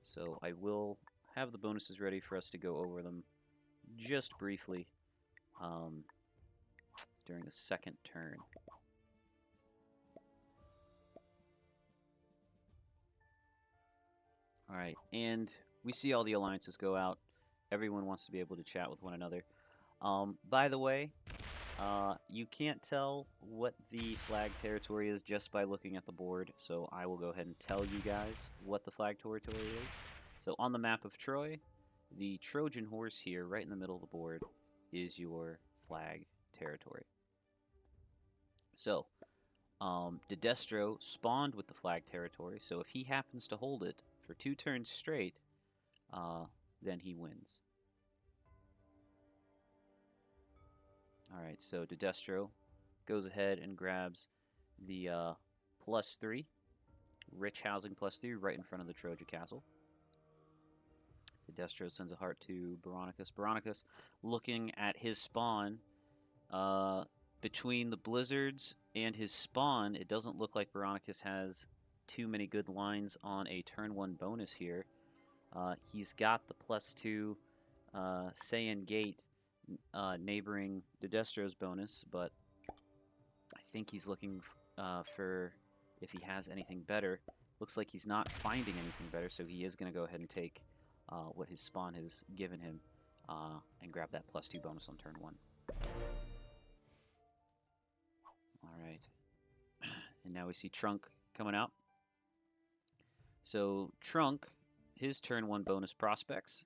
So I will have the bonuses ready for us to go over them just briefly um, during the second turn. All right, and we see all the alliances go out. Everyone wants to be able to chat with one another. By the way, you can't tell what the flag territory is just by looking at the board, so I will go ahead and tell you guys what the flag territory is. So on the map of Troy, the Trojan horse here, right in the middle of the board, is your flag territory. So, Dedestro spawned with the flag territory, so if he happens to hold it for 2 turns straight, then he wins. Alright, so Dedestro goes ahead and grabs the +3, rich housing +3, right in front of the Troja castle. Dedestro sends a heart to Baronicus. Baronicus, looking at his spawn, between the blizzards and his spawn, it doesn't look like Baronicus has too many good lines on a turn 1 bonus here. He's got the +2 Saiyan Gate neighboring Dedestro's bonus, but I think he's looking for if he has anything better. Looks like he's not finding anything better, so he is going to go ahead and take what his spawn has given him and grab that +2 bonus on turn 1. Alright. And now we see Trunk coming out. So Trunk, his turn 1 bonus prospects.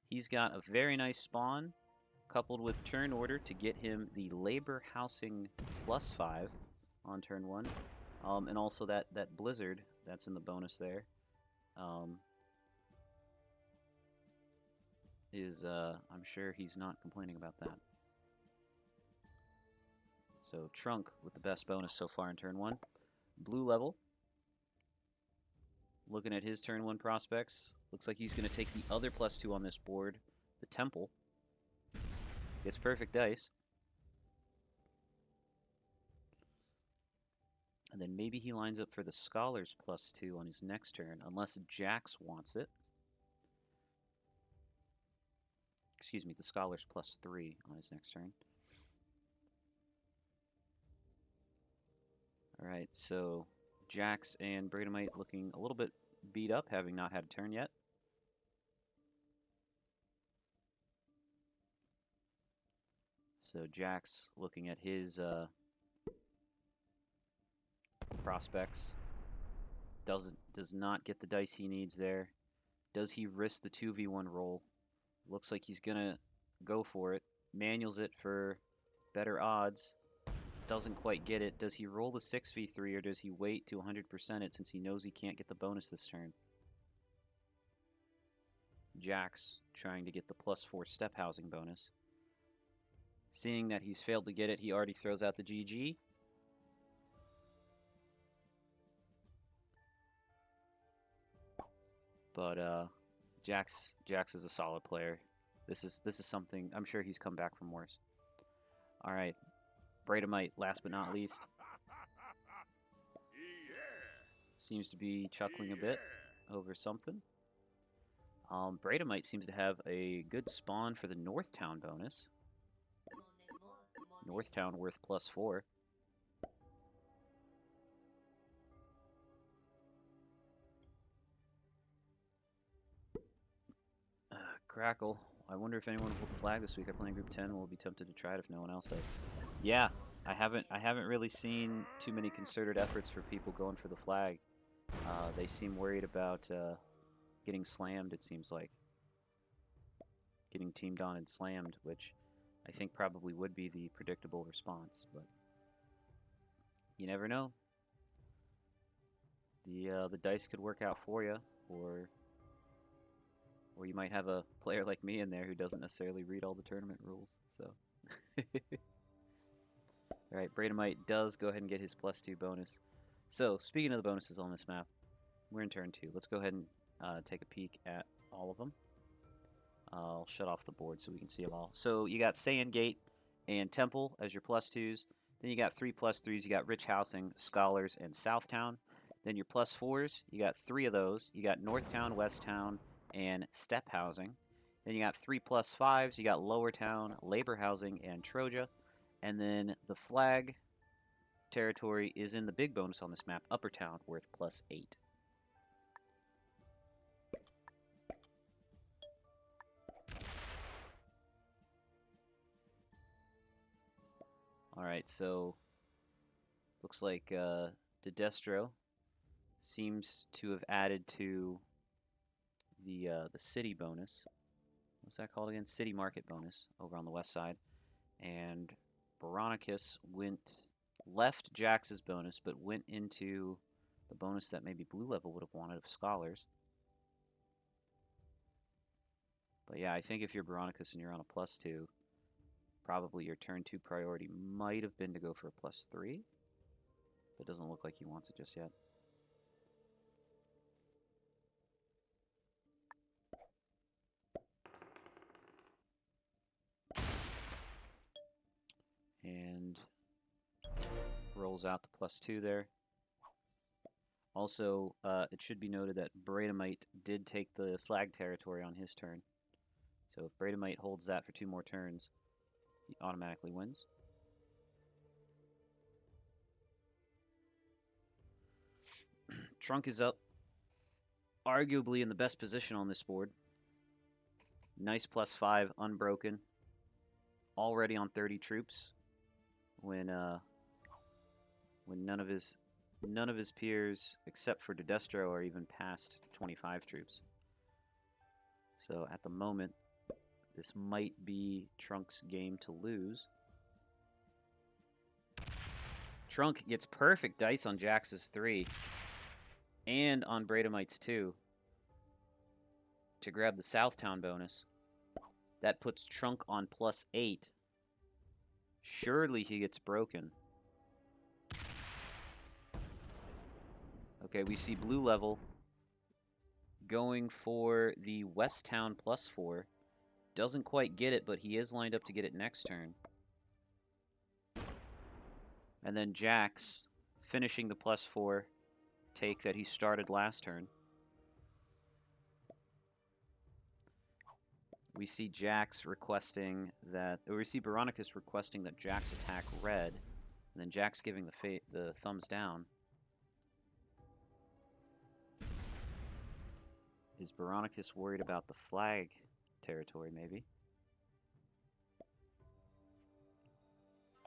He's got a very nice spawn coupled with turn order to get him the labor housing +5 on turn 1. And also that blizzard that's in the bonus there is I'm sure he's not complaining about that. So Trunk with the best bonus so far in turn 1. Blue level, looking at his turn 1 prospects, looks like he's going to take the other +2 on this board, the Temple. Gets perfect dice. And then maybe he lines up for the Scholars +2 on his next turn, unless Jax wants it. Excuse me, the Scholars +3 on his next turn. Alright, so Jax and Bradamite looking a little bit beat up, having not had a turn yet. So Jax looking at his prospects. Does not get the dice he needs there. Does he risk the 2v1 roll? Looks like he's gonna go for it. Manuals it for better odds. Doesn't quite get it. Does he roll the 6v3 or does he wait to 100% it since he knows he can't get the bonus this turn? Jax trying to get the +4 step housing bonus. Seeing that he's failed to get it, he already throws out the GG. But Jax is a solid player. This is something I'm sure he's come back from worse. All right, Bradamite, last but not least, seems to be chuckling a bit over something. Bradamite seems to have a good spawn for the Northtown bonus. Northtown worth +4. Crackle. I wonder if anyone will pull the flag this week. I play in Group 10 and will be tempted to try it if no one else does. Yeah, I haven't really seen too many concerted efforts for people going for the flag. They seem worried about getting slammed, it seems like. Getting teamed on and slammed, which I think probably would be the predictable response, but you never know. The dice could work out for you, or you might have a player like me in there who doesn't necessarily read all the tournament rules. So, all right, Bradamite does go ahead and get his +2 bonus. So, speaking of the bonuses on this map, we're in turn 2. Let's go ahead and take a peek at all of them. I'll shut off the board so we can see them all. So you got Saiyan Gate and Temple as your +2s. Then you got 3 +3s. You got Rich Housing, Scholars, and Southtown. Then your plus fours, you got 3 of those. You got North Town, West Town, and Step Housing. Then you got 3 plus fives. You got Lower Town, Labor Housing, and Troja. And then the flag territory is in the big bonus on this map, Upper Town, worth plus 8. Alright, so looks like Dedestro seems to have added to the city bonus. What's that called again? City market bonus over on the west side. And Veronicus left Jax's bonus, but went into the bonus that maybe Blue Level would have wanted of Scholars. But yeah, I think if you're Veronicus and you're on a +2, probably your turn 2 priority might have been to go for a +3. But it doesn't look like he wants it just yet. And rolls out the +2 there. Also, it should be noted that Bradamite did take the flag territory on his turn. So if Bradamite holds that for 2 more turns, he automatically wins. Trunk is up, arguably in the best position on this board. Nice +5, unbroken. Already on 30 troops when none of his peers, except for Dedestro, are even past 25 troops. So at the moment, this might be Trunk's game to lose. Trunk gets perfect dice on Jax's 3 and on Bradamite's 2 to grab the Southtown bonus. That puts Trunk on +8. Surely he gets broken. Okay, we see Blue Level going for the West Town +4. Doesn't quite get it, but he is lined up to get it next turn. And then Jax finishing the +4 take that he started last turn. We see Jax requesting that, or we see Veronicus requesting that Jax attack red, and then Jax giving the thumbs down. Is Veronicus worried about the flag territory, maybe?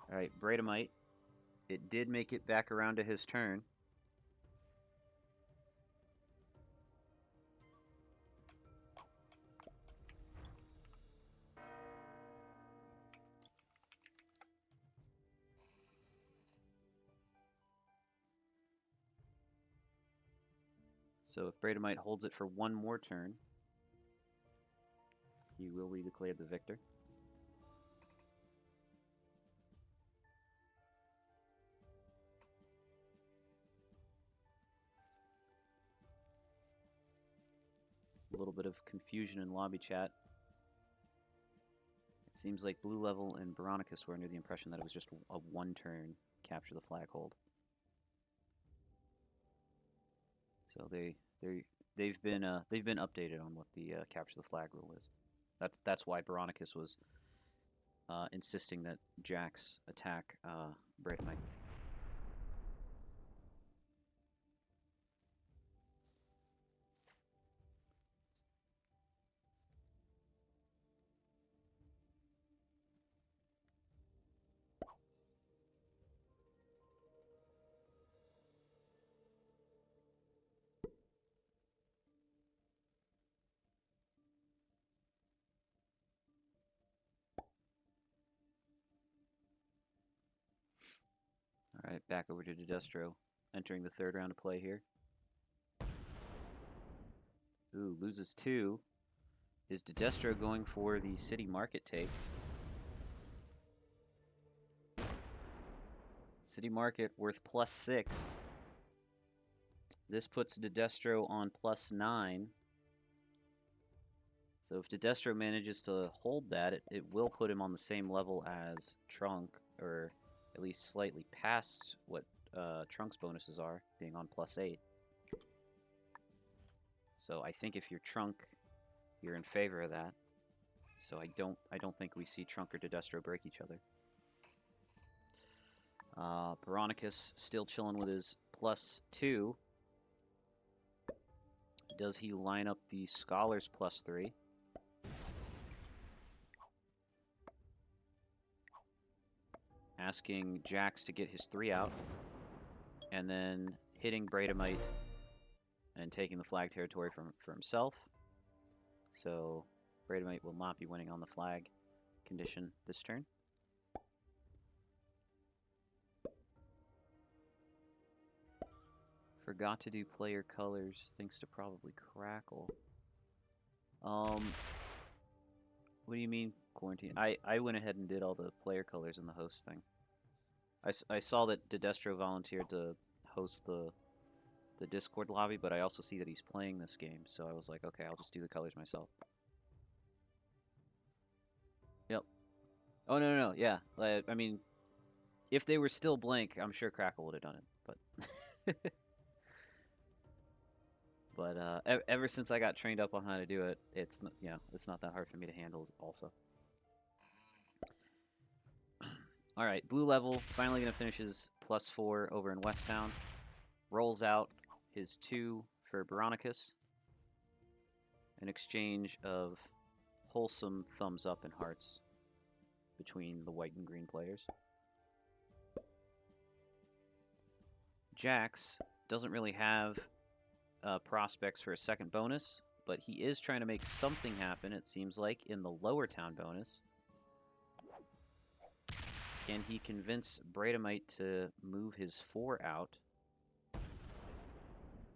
Alright, Bradamite. It did make it back around to his turn. So if Bradamite holds it for 1 more turn, he will be declared the victor. A little bit of confusion in lobby chat. It seems like Blue Level and Veronicus were under the impression that it was just a 1-turn capture the flag hold. So they've been updated on what the capture the flag rule is. That's why Veronicus was insisting that Jax attack Bradamite. All right, back over to Dedestro, entering the 3rd round of play here. Ooh, loses 2. Is Dedestro going for the city market take? City market worth +6. This puts Dedestro on +9. So if Dedestro manages to hold that, it will put him on the same level as Trunk, or at least slightly past what Trunk's bonuses are, being on +8. So I think if you're Trunk, you're in favor of that. So I don't think we see Trunk or Dedestro break each other. Veronicus still chilling with his +2. Does he line up the Scholars +3? Asking Jax to get his 3 out. And then hitting Bradamite and taking the flag territory for himself. So Bradamite will not be winning on the flag condition this turn. Forgot to do player colors, thanks to probably Crackle. What do you mean quarantine? I went ahead and did all the player colors in the host thing. I saw that Dedestro volunteered to host the Discord lobby, but I also see that he's playing this game, so I was like, okay, I'll just do the colors myself. Yep. Oh, no, yeah. I mean, if they were still blank, I'm sure Crackle would have done it, but... But ever since I got trained up on how to do it, it's not that hard for me to handle also. All right, blue level finally gonna finish his +4 over in Westtown. Rolls out his 2 for Veronicus. An exchange of wholesome thumbs up and hearts between the white and green players. Jax doesn't really have prospects for a second bonus, but he is trying to make something happen, it seems like, in the lower town bonus. Can he convince Bradamite to move his 4 out?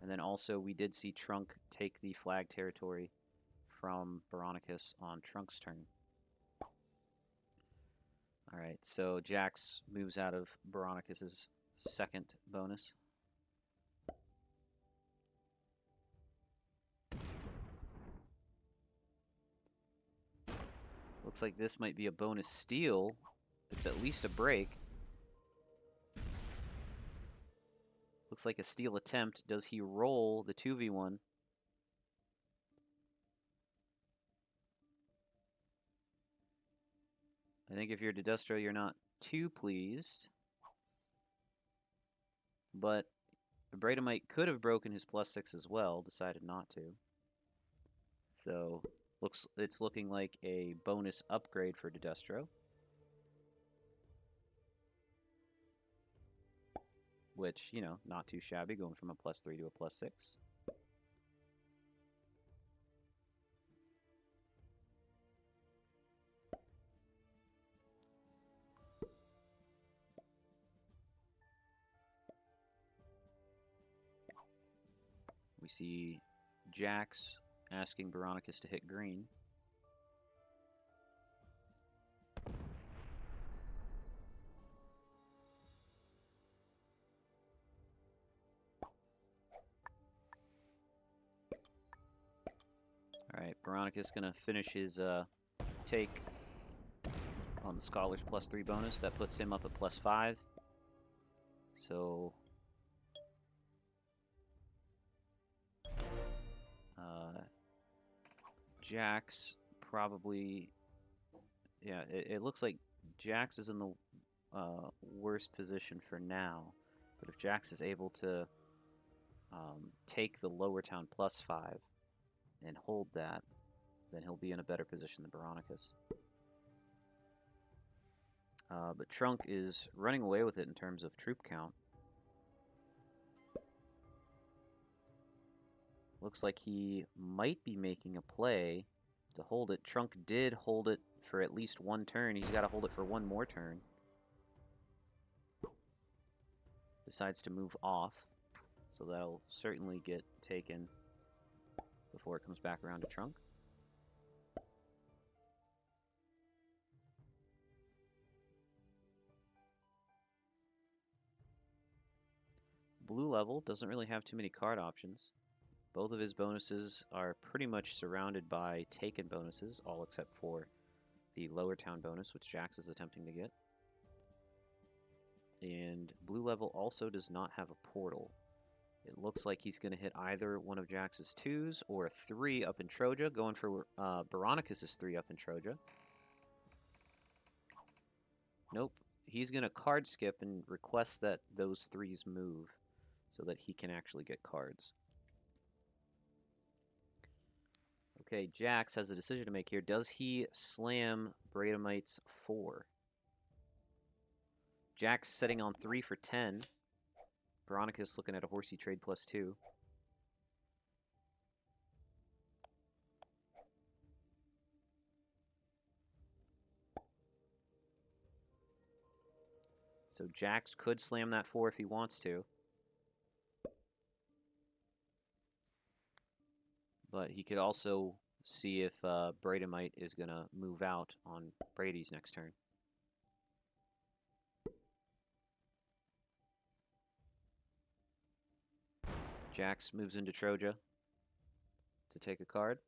And then also we did see Trunk take the flag territory from Veronicus on Trunk's turn. Alright, so Jax moves out of Veronicus's second bonus. Looks like this might be a bonus steal. It's at least a break. Looks like a steal attempt. Does he roll the 2v1? I think if you're Dedestro, you're not too pleased. But Bradamite could have broken his +6 as well, decided not to. So it's looking like a bonus upgrade for Dedestro. Which, you know, not too shabby, going from a +3 to a +6. We see Jax asking Veronicus to hit green. Alright, Veronicus gonna finish his take on the Scholars +3 bonus. That puts him up at +5. So Jax probably, yeah, it looks like Jax is in the worst position for now. But if Jax is able to take the lower town +5 and hold that, then he'll be in a better position than Veronicus. But Trunk is running away with it in terms of troop count. Looks like he might be making a play to hold it. Trunk did hold it for at least one turn. He's got to hold it for one more turn. Decides to move off. So that'll certainly get taken before it comes back around to Trunk. Blue level doesn't really have too many card options. Both of his bonuses are pretty much surrounded by taken bonuses, all except for the lower town bonus, which Jax is attempting to get. And blue level also does not have a portal. It looks like he's going to hit either one of Jax's 2s or a 3 up in Troja, going for Veronicus' 3 up in Troja. Nope. He's going to card skip and request that those 3s move so that he can actually get cards. Okay, Jax has a decision to make here. Does he slam Bradomite's 4? Jax setting on 3 for 10. Veronica's looking at a horsey trade plus 2. So Jax could slam that 4 if he wants to. But he could also see if Bradomite is going to move out on Brady's next turn. Jax moves into Troja to take a card.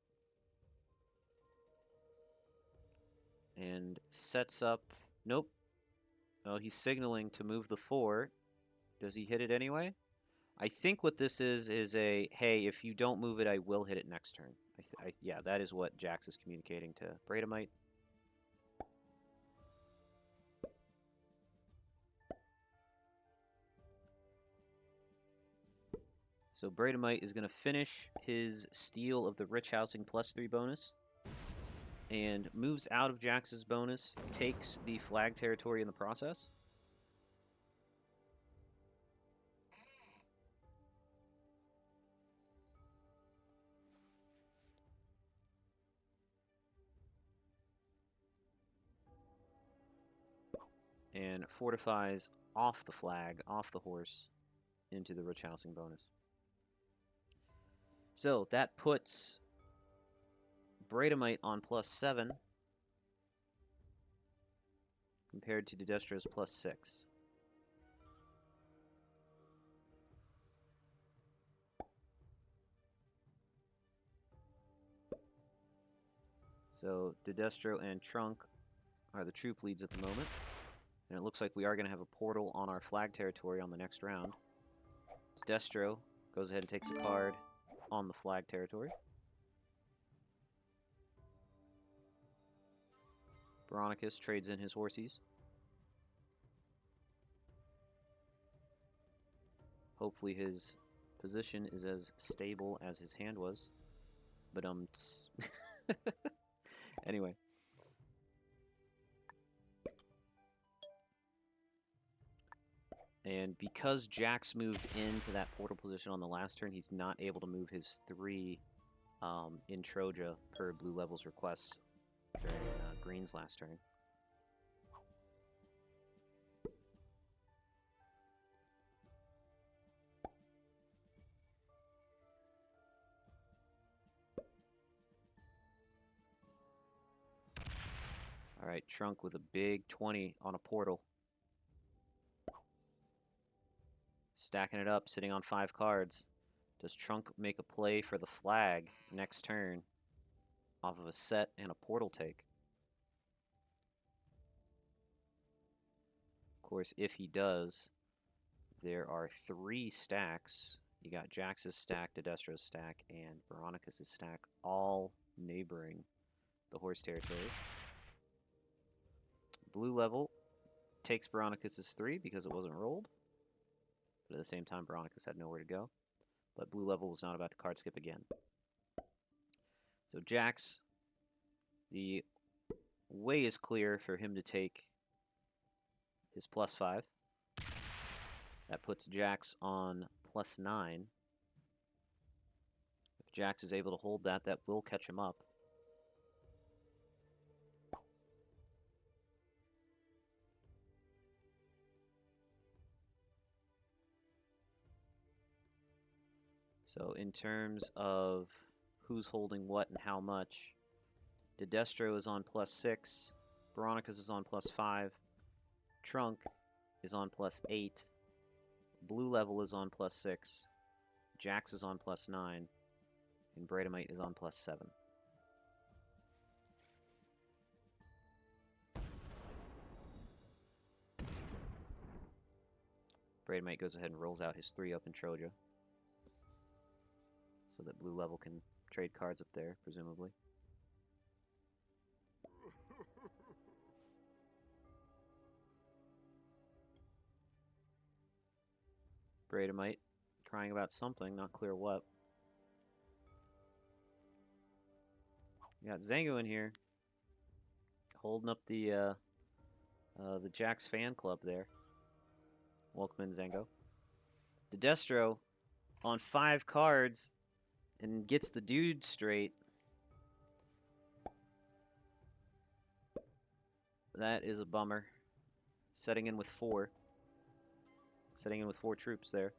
And sets up... Nope. Oh, he's signaling to move the 4. Does he hit it anyway? I think what this is a, hey, if you don't move it, I will hit it next turn. Yeah, that is what Jax is communicating to Bradomite. So Bradomite is going to finish his steal of the Rich Housing plus 3 bonus and moves out of Jax's bonus, takes the flag territory in the process. And fortifies off the flag, off the horse, into the Rich Housing bonus. So that puts Bradomite on plus 7 compared to Dedestro's plus 6. So Dedestro and Trunk are the troop leads at the moment. And it looks like we are going to have a portal on our flag territory on the next round. Dedestro goes ahead and takes a card on the flag territory. Veronicus trades in his horsies. Hopefully his position is as stable as his hand was. But anyway. And because Jax moved into that portal position on the last turn, he's not able to move his 3 in Troja per Blue Level's request during Green's last turn. Alright, Trunk with a big 20 on a portal. Stacking it up, sitting on 5 cards. Does Trunk make a play for the flag next turn off of a set and a portal take? Of course, if he does, there are 3 stacks. You got Jax's stack, Dedestro's stack, and Veronica's stack, all neighboring the horse territory. Blue level takes Veronica's 3 because it wasn't rolled. But at the same time, Veronicus had nowhere to go. But blue level was not about to card skip again. So Jax, the way is clear for him to take his plus 5. That puts Jax on plus 9. If Jax is able to hold that, that will catch him up. So in terms of who's holding what and how much, Dedestro is on plus 6, Veronica's is on plus 5, Trunk is on plus 8, Blue level is on plus 6, Jax is on plus 9, and Bradomite is on plus 7. Bradomite goes ahead and rolls out his 3 up in Troja. so that blue level can trade cards up there, presumably. Bradomite crying about something, not clear what. We got Zango in here, holding up the Jax fan club there. Welcome in, Zango. Destro on 5 cards and gets the dude straight. That is a bummer. Setting in with 4. Setting in with 4 troops there.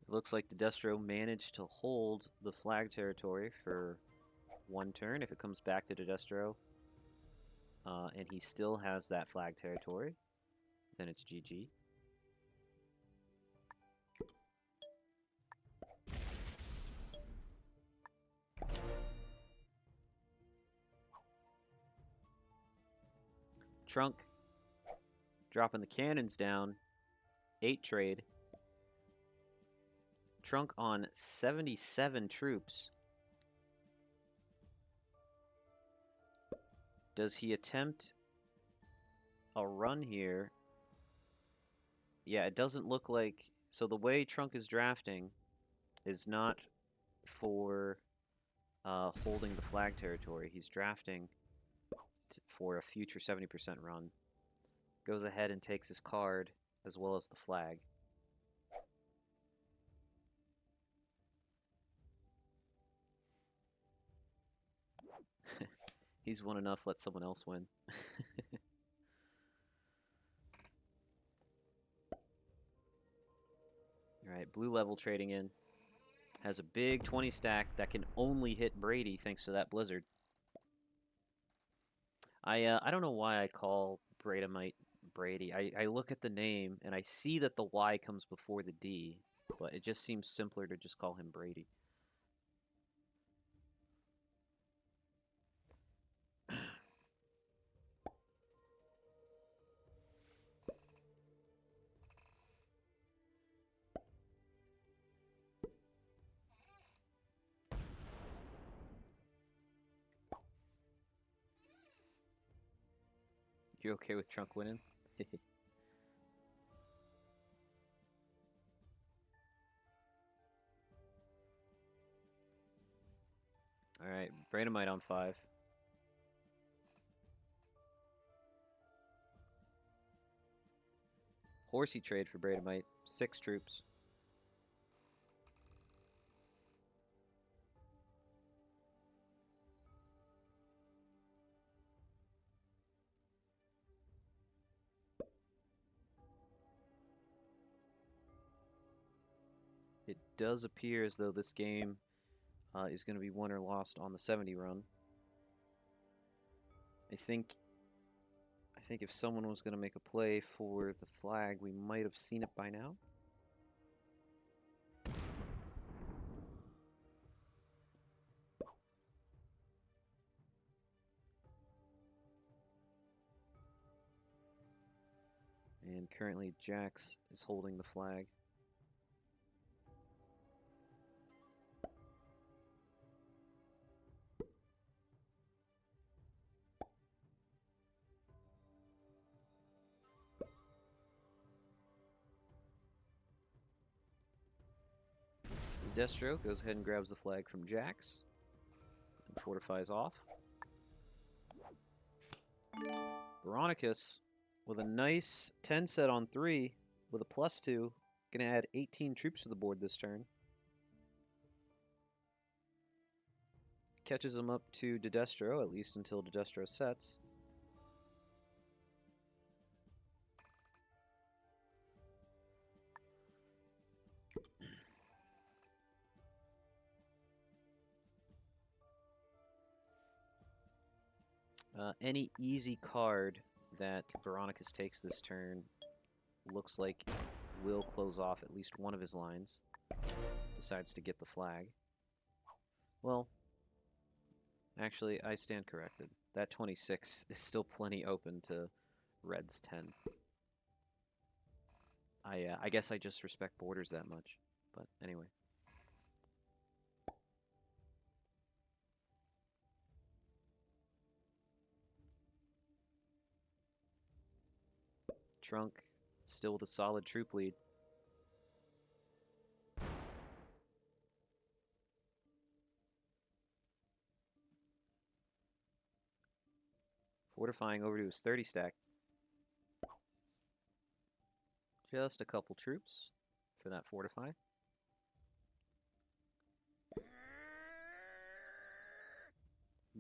It looks like Destro managed to hold the flag territory for 1 turn. If it comes back to Destro, and he still has that flag territory, then it's GG. Trunk dropping the cannons down. 8 trade. Trunk on 77 troops. Does he attempt a run here? Yeah, it doesn't look like... So the way Trunk is drafting is not for holding the flag territory. He's drafting for a future 70% run. Goes ahead and takes his card as well as the flag. He's won enough, let someone else win. Alright, blue level trading in. Has a big 20 stack that can only hit Brady thanks to that blizzard. I don't know why I call Bradomite Brady. I look at the name and I see that the Y comes before the D, but it just seems simpler to just call him Brady. You okay with Trunk winning? Alright, Bradomite on 5. Horsey trade for Bradomite. 6 troops. It does appear as though this game is going to be won or lost on the 70 run. I think if someone was going to make a play for the flag, we might have seen it by now. And currently Jax is holding the flag. Destro goes ahead and grabs the flag from Jax and fortifies off. Veronicus with a nice 10 set on 3 with a +2. Gonna add 18 troops to the board this turn. Catches him up to Destro, at least until Destro sets. Any easy card that Veronicus takes this turn looks like will close off at least one of his lines. Decides to get the flag. Well, actually, I stand corrected. that 26 is still plenty open to Red's 10. I guess I just respect borders that much. But anyway. Trunk still with a solid troop lead. Fortifying over to his 30 stack. Just a couple troops for that fortify.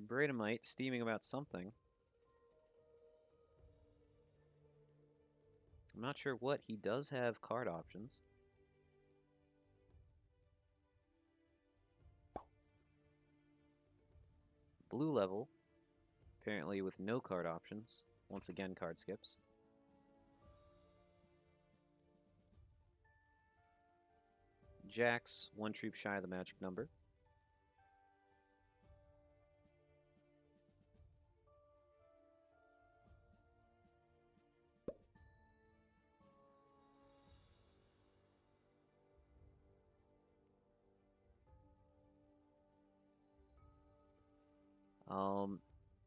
Bradomite steaming about something. I'm not sure what. He does have card options. Blue level, apparently with no card options. Once again, card skips. Jacks, one troop shy of the magic number.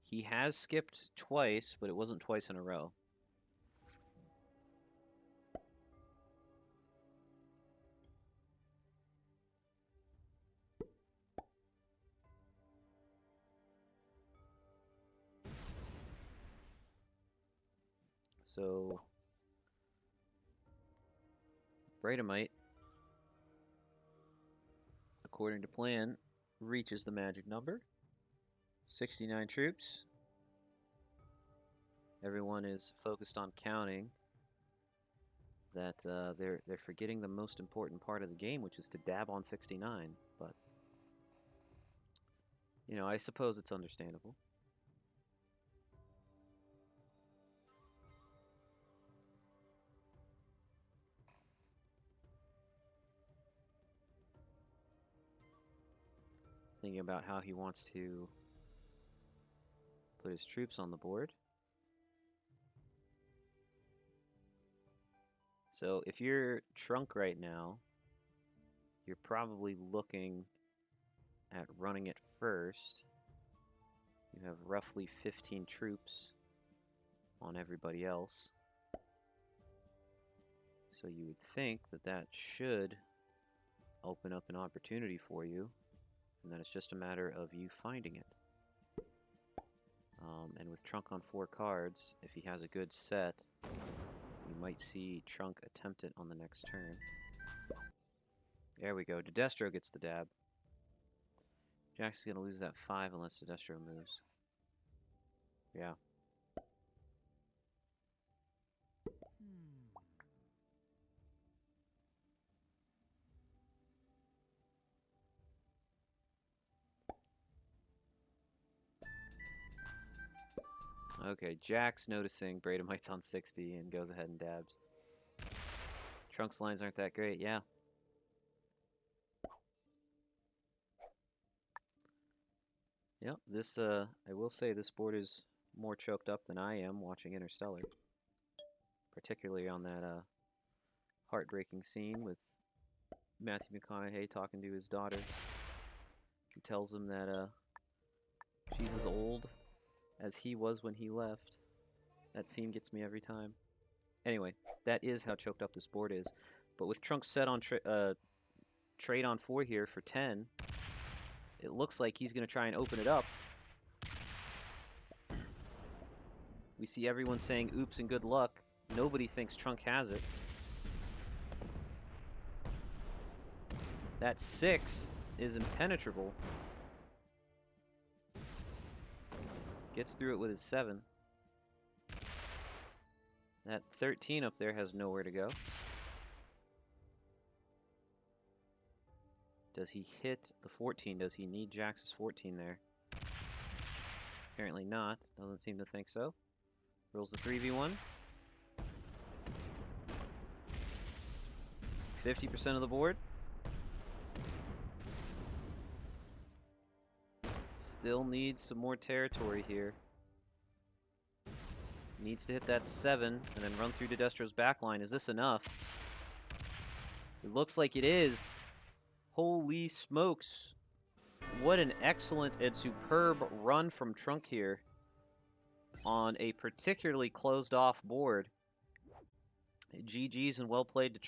He has skipped twice, but it wasn't twice in a row. So, Bradomite, according to plan, reaches the magic number. 69 troops. Everyone is focused on counting that they're forgetting the most important part of the game, which is to dab on 69. But you know, I suppose it's understandable. Thinking about how he wants to put his troops on the board. So if you're Trunk right now, you're probably looking at running it first. You have roughly 15 troops on everybody else. So you would think that that should open up an opportunity for you, and that it's just a matter of you finding it. And with Trunk on 4 cards, if he has a good set, you might see Trunk attempt it on the next turn. There we go. Dedestro gets the dab. Jack's going to lose that 5 unless Dedestro moves. Yeah. Okay, Jack's noticing Bradomite's on 60 and goes ahead and dabs. Trunk's lines aren't that great, yeah. Yep, this, I will say this board is more choked up than I am watching Interstellar. Particularly on that, heartbreaking scene with Matthew McConaughey talking to his daughter. He tells him that, she's as old as he was when he left. That scene gets me every time. Anyway, that is how choked up this board is. But with Trunk set on trade on 4 here for 10, it looks like he's going to try and open it up. We see everyone saying oops and good luck. Nobody thinks Trunk has it. That 6 is impenetrable. Gets through it with his 7. That 13 up there has nowhere to go. Does he hit the 14? Does he need Jax's 14 there? Apparently not. Doesn't seem to think so. Rolls the 3v1. 50% of the board. Still needs some more territory here. Needs to hit that 7 and then run through Dedestro's backline. Is this enough? It looks like it is. Holy smokes. What an excellent and superb run from Trunk here on a particularly closed-off board. GG's and well played to